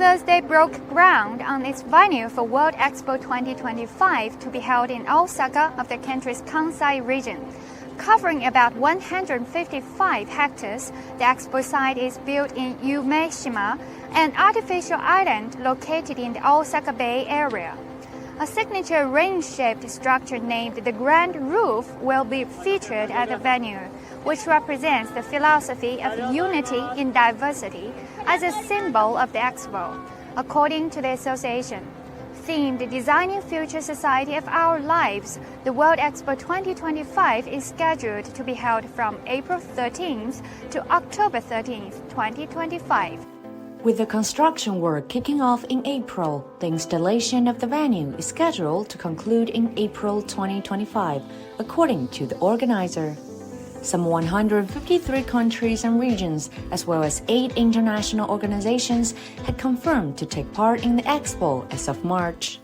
Thursday broke ground on its venue for World Expo 2025 to be held in Osaka of the country's Kansai region. Covering about 155 hectares, the expo site is built in Umeshima, an artificial island located in the Osaka Bay area. A signature ring-shaped structure named the Grand Roof will be featured at the venue, which represents the philosophy of unity in diversity as a symbol of the expo, according to the association. Themed Designing Future Society of Our Lives, the World Expo 2025 is scheduled to be held from April 13th to October 13th, 2025. With the construction work kicking off in April, the installation of the venue is scheduled to conclude in April 2025, according to the organizer. Some 153 countries and regions, as well as 8 international organizations, had confirmed to take part in the expo as of March.